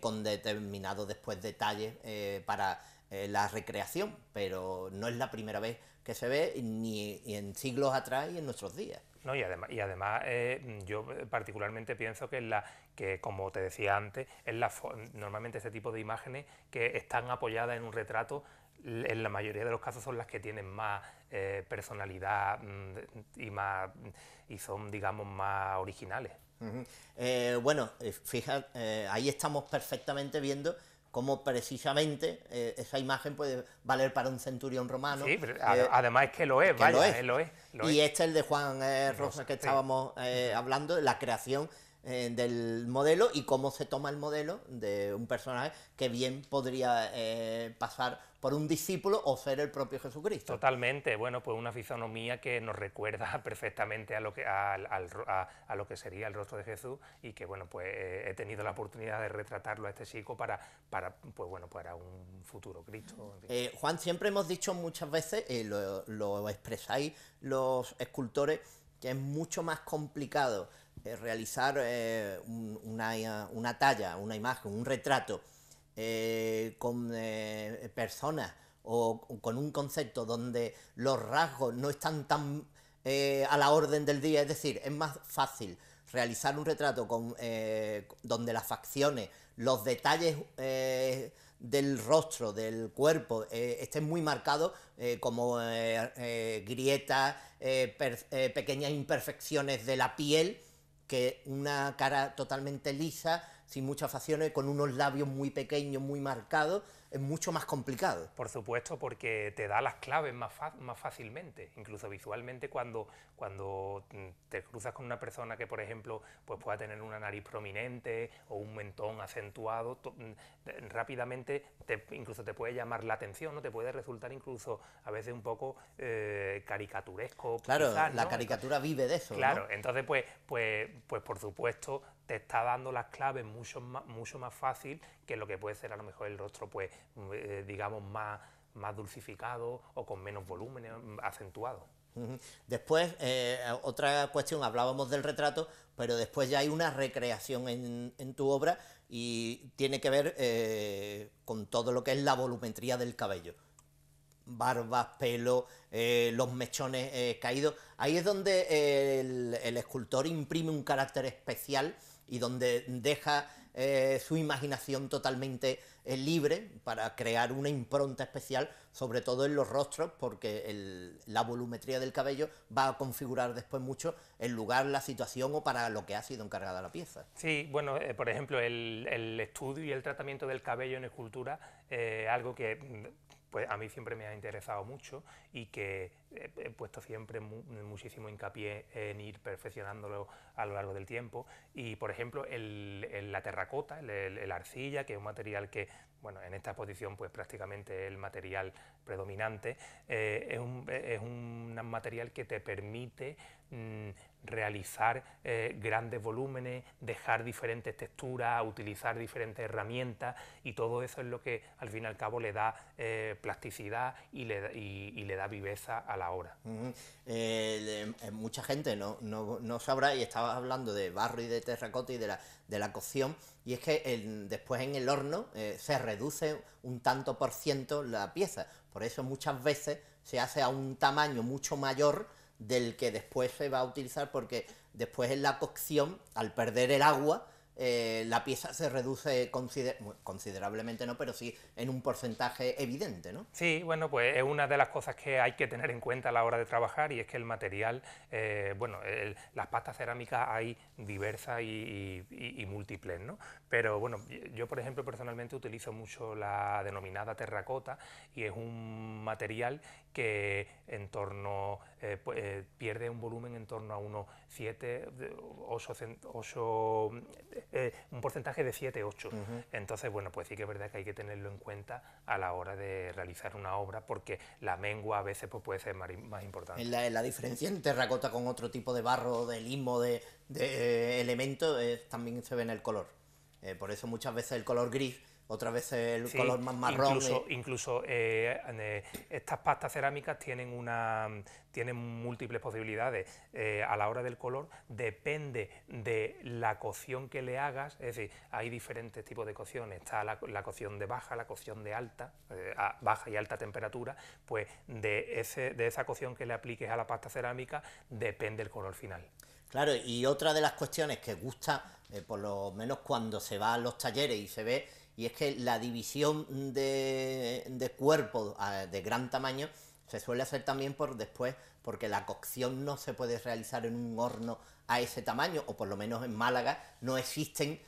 Speaker 2: con determinados después detalles para la recreación, pero no es la primera vez que se ve ni en siglos atrás y en nuestros días.
Speaker 4: No, y además yo particularmente pienso que como te decía antes, normalmente este tipo de imágenes que están apoyadas en un retrato, en la mayoría de los casos son las que tienen más personalidad y son, digamos, más originales.
Speaker 2: Bueno, fíjate, ahí estamos perfectamente viendo cómo precisamente esa imagen puede valer para un centurión romano.
Speaker 4: Sí, pero además es que lo es, vaya, lo es.
Speaker 2: Y este es el de Juan Rosa que estábamos hablando, de la creación del modelo y cómo se toma el modelo de un personaje que bien podría pasar por un discípulo o ser el propio Jesucristo.
Speaker 4: Totalmente, bueno, pues una fisonomía que nos recuerda perfectamente a lo que sería el rostro de Jesús, y que, bueno, pues he tenido la oportunidad de retratarlo a este chico para un futuro Cristo. En fin.
Speaker 2: Juan, siempre hemos dicho muchas veces, lo expresáis los escultores, que es mucho más complicado realizar una talla, una imagen, un retrato con personas o con un concepto donde los rasgos no están tan a la orden del día, es decir, es más fácil realizar un retrato donde las facciones, los detalles del rostro, del cuerpo, estén muy marcados, como grietas, pequeñas imperfecciones de la piel, que una cara totalmente lisa, sin muchas facciones, con unos labios muy pequeños, muy marcados, es mucho más complicado.
Speaker 4: Por supuesto, porque te da las claves más fácilmente, incluso visualmente, cuando te cruzas con una persona que, por ejemplo, pues pueda tener una nariz prominente o un mentón acentuado, rápidamente incluso te puede llamar la atención, ¿no? Te puede resultar incluso a veces un poco caricaturesco.
Speaker 2: Claro,
Speaker 4: quizás, ¿no?
Speaker 2: la caricatura vive de eso,
Speaker 4: Claro,
Speaker 2: ¿no?
Speaker 4: entonces pues por supuesto te está dando las claves mucho más fácil que lo que puede ser a lo mejor el rostro, pues digamos más dulcificado o con menos volumen, acentuado.
Speaker 2: Después, otra cuestión, hablábamos del retrato, pero después ya hay una recreación en tu obra y tiene que ver con todo lo que es la volumetría del cabello. Barbas, pelo, los mechones caídos. Ahí es donde el escultor imprime un carácter especial y donde deja su imaginación totalmente libre para crear una impronta especial, sobre todo en los rostros, porque la volumetría del cabello va a configurar después mucho el lugar, la situación o para lo que ha sido encargada la pieza.
Speaker 4: Sí, bueno, por ejemplo, el estudio y el tratamiento del cabello en escultura es algo que pues a mí siempre me ha interesado mucho y que he puesto siempre muchísimo hincapié en ir perfeccionándolo a lo largo del tiempo. Y, por ejemplo, la terracota, la arcilla, que es un material que, bueno, en esta exposición pues prácticamente es el material predominante, es un material que te permite realizar grandes volúmenes, dejar diferentes texturas, utilizar diferentes herramientas, y todo eso es lo que al fin y al cabo le da plasticidad y le da viveza a la obra.
Speaker 2: Mucha gente no sabrá, y estabas hablando de barro y de terracota y de la cocción, y es que después en el horno se reduce un tanto por ciento la pieza, por eso muchas veces se hace a un tamaño mucho mayor del que después se va a utilizar, porque después en la cocción, al perder el agua, la pieza se reduce considerablemente, no, pero sí en un porcentaje evidente, ¿no?
Speaker 4: Sí, bueno, pues es una de las cosas que hay que tener en cuenta a la hora de trabajar, y es que el material, bueno, las pastas cerámicas hay diversas y múltiples, ¿no? Pero bueno, yo por ejemplo personalmente utilizo mucho la denominada terracota, y es un material que en torno, pierde un volumen en torno a unos 7, 8, un porcentaje de 7-8. Entonces, bueno, pues sí que es verdad que hay que tenerlo en cuenta a la hora de realizar una obra, porque la mengua a veces pues, puede ser más importante.
Speaker 2: La diferencia en terracota con otro tipo de barro, de limo, de elementos, también se ve en el color. Por eso muchas veces el color gris, otras veces el color más marrón.
Speaker 4: Incluso estas pastas cerámicas tienen múltiples posibilidades. A la hora del color depende de la cocción que le hagas, es decir, hay diferentes tipos de cocciones. Está la cocción de baja, la cocción de alta, a baja y alta temperatura, pues de esa cocción que le apliques a la pasta cerámica depende el color final.
Speaker 2: Claro, y otra de las cuestiones que gusta, por lo menos cuando se va a los talleres y se ve, y es que la división de cuerpos de gran tamaño se suele hacer también porque la cocción no se puede realizar en un horno a ese tamaño, o por lo menos en Málaga no existen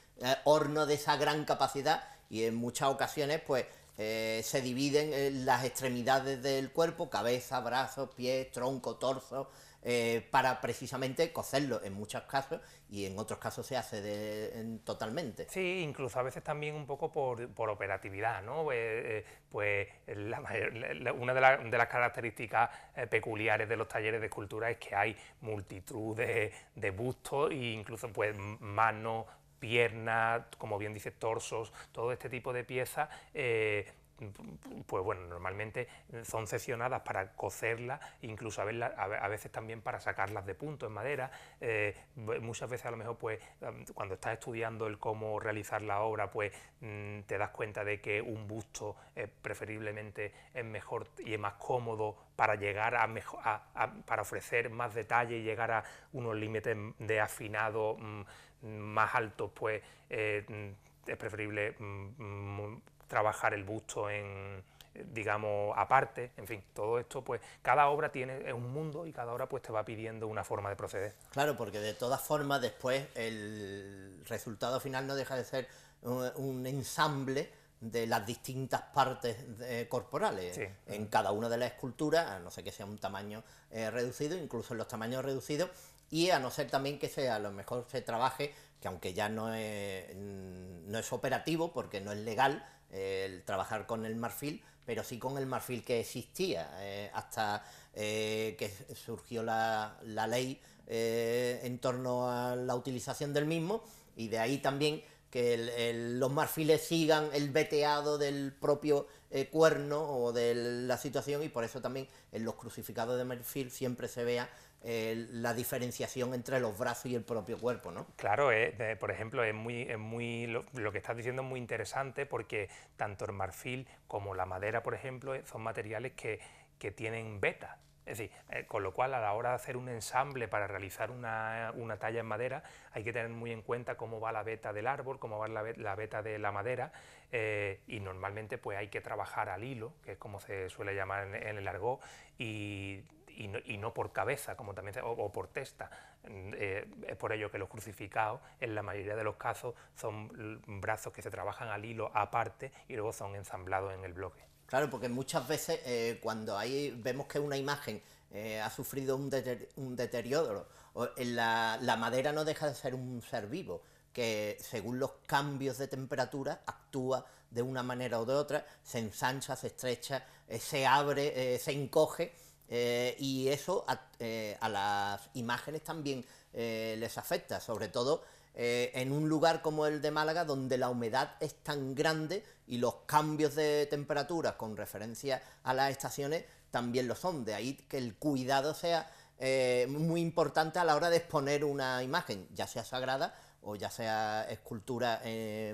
Speaker 2: hornos de esa gran capacidad, y en muchas ocasiones pues se dividen las extremidades del cuerpo, cabeza, brazos, pies, tronco, torso, para precisamente cocerlo en muchos casos, y en otros casos se hace totalmente.
Speaker 4: Sí, incluso a veces también un poco por operatividad, ¿no? Pues una de las características peculiares de los talleres de escultura es que hay multitud de bustos, e incluso pues manos, piernas, como bien dice, torsos, todo este tipo de piezas. Pues bueno, normalmente son seccionadas para cocerlas, incluso a veces también para sacarlas de punto en madera. Muchas veces a lo mejor pues cuando estás estudiando el cómo realizar la obra, pues te das cuenta de que un busto preferiblemente es mejor y es más cómodo para llegar para ofrecer más detalle y llegar a unos límites de afinado más altos, pues es preferible trabajar el busto digamos, aparte. En fin, todo esto, pues cada obra es un mundo, y cada obra pues te va pidiendo una forma de proceder.
Speaker 2: Claro, porque de todas formas después el resultado final no deja de ser un ensamble de las distintas partes corporales.
Speaker 4: Sí.
Speaker 2: En cada una de las esculturas, a no ser que sea un tamaño reducido, incluso en los tamaños reducidos y a no ser también que a lo mejor se trabaje, que aunque ya no es operativo porque no es legal el trabajar con el marfil, pero sí con el marfil que existía hasta que surgió la ley en torno a la utilización del mismo, y de ahí también que los marfiles sigan el veteado del propio cuerno o de la situación, y por eso también en los crucificados de marfil siempre se vea la diferenciación entre los brazos y el propio cuerpo, ¿no?
Speaker 4: Claro, por ejemplo, lo que estás diciendo es muy interesante, porque tanto el marfil como la madera, por ejemplo, son materiales que tienen vetas. Es decir, con lo cual a la hora de hacer un ensamble para realizar una talla en madera hay que tener muy en cuenta cómo va la veta del árbol, cómo va la veta de la madera, y normalmente pues hay que trabajar al hilo, que es como se suele llamar en el argot, y no por cabeza, como también o por testa. Es por ello que los crucificados, en la mayoría de los casos, son brazos que se trabajan al hilo aparte y luego son ensamblados en el bloque.
Speaker 2: Claro, porque muchas veces cuando vemos que una imagen ha sufrido un deterioro, la madera no deja de ser un ser vivo, que según los cambios de temperatura actúa de una manera o de otra, se ensancha, se estrecha, se abre, se encoge, y eso a las imágenes también les afecta, sobre todo en un lugar como el de Málaga, donde la humedad es tan grande y los cambios de temperatura con referencia a las estaciones también lo son. De ahí que el cuidado sea muy importante a la hora de exponer una imagen, ya sea sagrada o ya sea escultura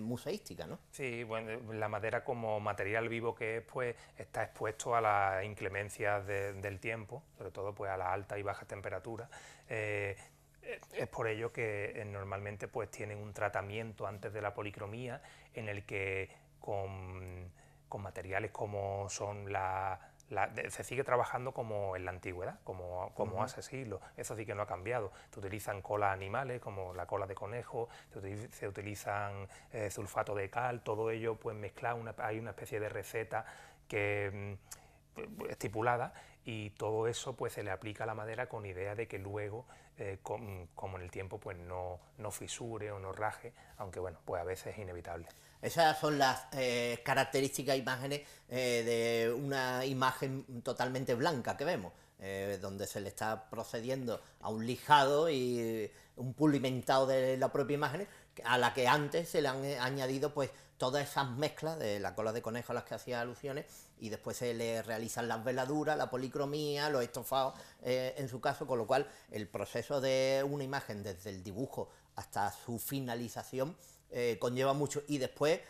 Speaker 2: museística, ¿no?
Speaker 4: Sí, bueno, la madera como material vivo que es, pues está expuesto a las inclemencias del tiempo, sobre todo pues a las altas y bajas temperaturas. Es por ello que normalmente pues tienen un tratamiento antes de la policromía, en el que con materiales como son se sigue trabajando como en la antigüedad, como hace siglos. Eso sí que no ha cambiado. Se utilizan colas animales como la cola de conejo, se utilizan sulfato de cal, todo ello pues mezclado, hay una especie de receta que estipulada, y todo eso pues se le aplica a la madera con idea de que luego como en el tiempo pues no fisure o no raje, aunque bueno, pues a veces es inevitable.
Speaker 2: Esas son las características imágenes de una imagen totalmente blanca que vemos, donde se le está procediendo a un lijado y un pulimentado de la propia imagen, a la que antes se le han añadido pues todas esas mezclas de la cola de conejo a las que hacía alusiones, y después se le realizan las veladuras, la policromía, los estofados en su caso, con lo cual el proceso de una imagen desde el dibujo hasta su finalización conlleva mucho. Y después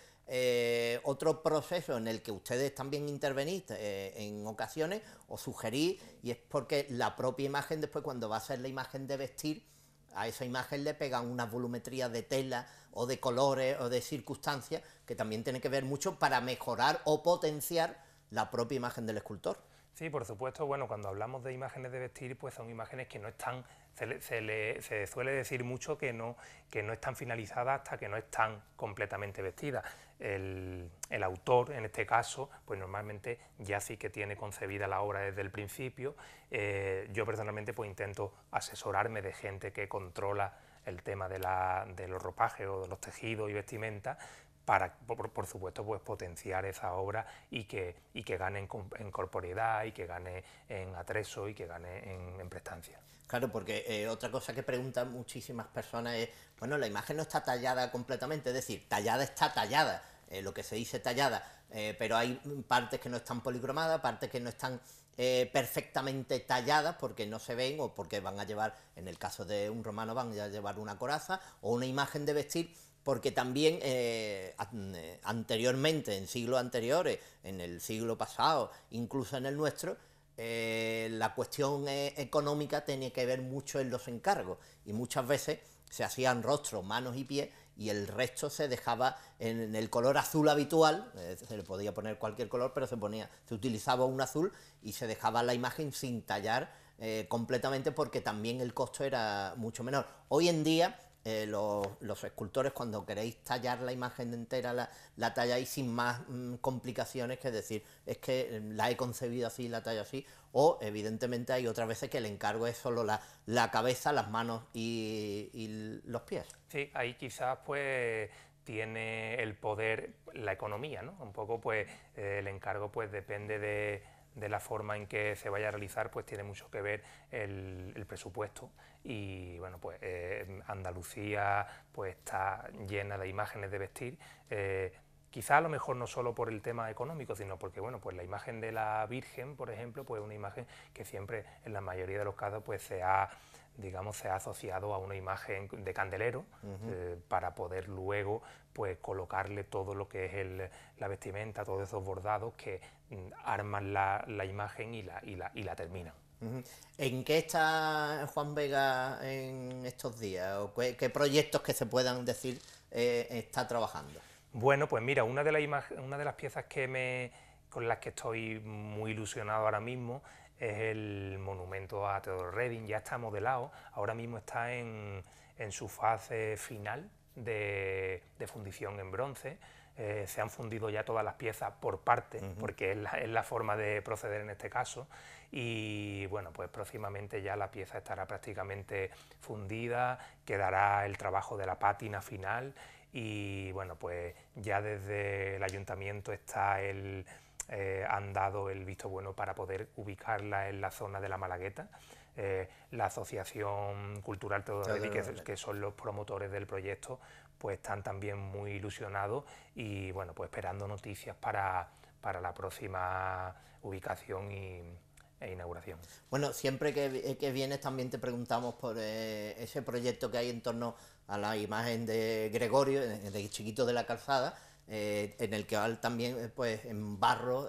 Speaker 2: otro proceso en el que ustedes también intervenís en ocasiones o sugerís, y es porque la propia imagen después, cuando va a ser la imagen de vestir, a esa imagen le pegan unas volumetrías de tela o de colores o de circunstancias que también tiene que ver mucho para mejorar o potenciar la propia imagen del escultor.
Speaker 4: Sí, por supuesto. Bueno, cuando hablamos de imágenes de vestir, pues son imágenes que no están, se suele decir mucho que no están finalizadas hasta que no están completamente vestidas. El autor, en este caso, pues normalmente ya sí que tiene concebida la obra desde el principio. Yo personalmente pues intento asesorarme de gente que controla el tema de los ropajes o de los tejidos y vestimenta, para, por supuesto, pues potenciar esa obra y que gane en corporeidad, y que gane en atrezo, y que gane en prestancia.
Speaker 2: Claro, porque otra cosa que preguntan muchísimas personas es, bueno, la imagen no está tallada completamente, es decir, tallada está tallada, lo que se dice tallada, pero hay partes que no están policromadas, partes que no están perfectamente talladas porque no se ven, o porque van a llevar, en el caso de un romano, van a llevar una coraza o una imagen de vestir, porque también anteriormente, en siglos anteriores, en el siglo pasado, incluso en el nuestro, la cuestión económica tenía que ver mucho en los encargos, y muchas veces se hacían rostros, manos y pies, y el resto se dejaba en el color azul habitual, se le podía poner cualquier color, pero se utilizaba un azul y se dejaba la imagen sin tallar completamente, porque también el costo era mucho menor. Hoy en día los escultores, cuando queréis tallar la imagen entera, la talláis sin más complicaciones, que decir, es que la he concebido así, la tallo así, o evidentemente hay otras veces que el encargo es solo la cabeza, las manos y los pies.
Speaker 4: Sí, ahí quizás pues tiene el poder la economía, ¿no? Un poco pues el encargo pues depende de la forma en que se vaya a realizar, pues tiene mucho que ver el presupuesto. Y bueno, pues Andalucía pues está llena de imágenes de vestir, quizá a lo mejor no solo por el tema económico, sino porque bueno, pues la imagen de la Virgen, por ejemplo, pues es una imagen que siempre en la mayoría de los casos pues se ha asociado a una imagen de candelero, para poder luego pues colocarle todo lo que es la vestimenta, todos esos bordados que arman la imagen y la terminan.
Speaker 2: ¿En qué está Juan Vega en estos días? ¿O qué proyectos que se puedan decir está trabajando?
Speaker 4: Bueno, pues mira, una de las piezas con las que estoy muy ilusionado ahora mismo es el monumento a Theodore Reding. Ya está modelado, ahora mismo está en su fase final de fundición en bronce. Se han fundido ya todas las piezas por partes, porque es la forma de proceder en este caso, y bueno, pues próximamente ya la pieza estará prácticamente fundida, quedará el trabajo de la pátina final, y bueno, pues ya desde el ayuntamiento han dado el visto bueno para poder ubicarla en la zona de la Malagueta. La Asociación Cultural Theodore Reding, que son los promotores del proyecto, pues están también muy ilusionados y bueno, pues esperando noticias para la próxima ubicación e inauguración.
Speaker 2: Bueno, siempre que vienes también te preguntamos por ese proyecto que hay en torno a la imagen de Gregorio, de Chiquito de la Calzada, en el que también pues en barro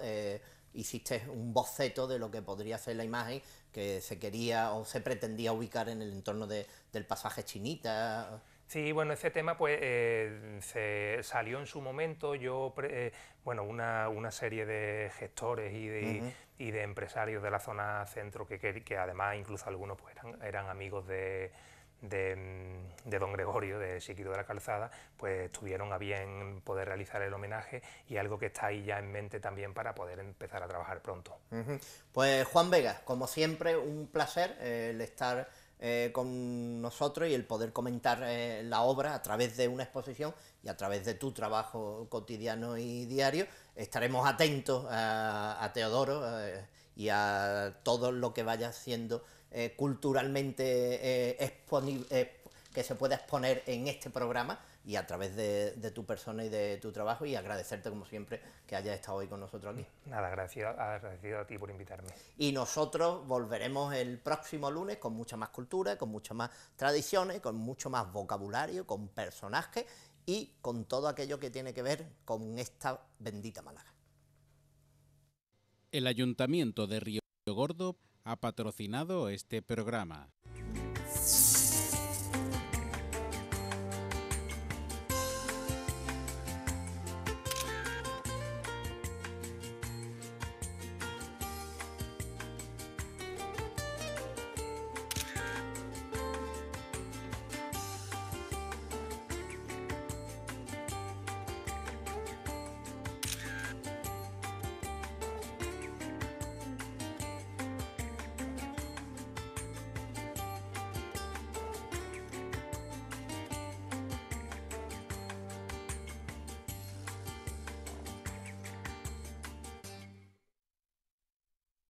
Speaker 2: hiciste un boceto de lo que podría ser la imagen que se quería o se pretendía ubicar en el entorno del pasaje Chinita.
Speaker 4: Sí, bueno, ese tema pues se salió en su momento. Bueno, una serie de gestores y de empresarios de la zona centro que además incluso algunos pues eran amigos de don Gregorio, de Chiquito de la Calzada, pues tuvieron a bien poder realizar el homenaje, y algo que está ahí ya en mente también para poder empezar a trabajar pronto.
Speaker 2: Pues Juan Vega, como siempre, un placer el estar con nosotros y el poder comentar la obra a través de una exposición y a través de tu trabajo cotidiano y diario. Estaremos atentos a Teodoro y a todo lo que vaya haciendo culturalmente que se pueda exponer en este programa y a través de tu persona y de tu trabajo, y agradecerte como siempre que hayas estado hoy con nosotros aquí.
Speaker 4: Nada, agradecido a ti por invitarme.
Speaker 2: Y nosotros volveremos el próximo lunes con mucha más cultura, con muchas más tradiciones, con mucho más vocabulario, con personajes y con todo aquello que tiene que ver con esta bendita Málaga.
Speaker 1: El Ayuntamiento de Río Gordo ha patrocinado este programa.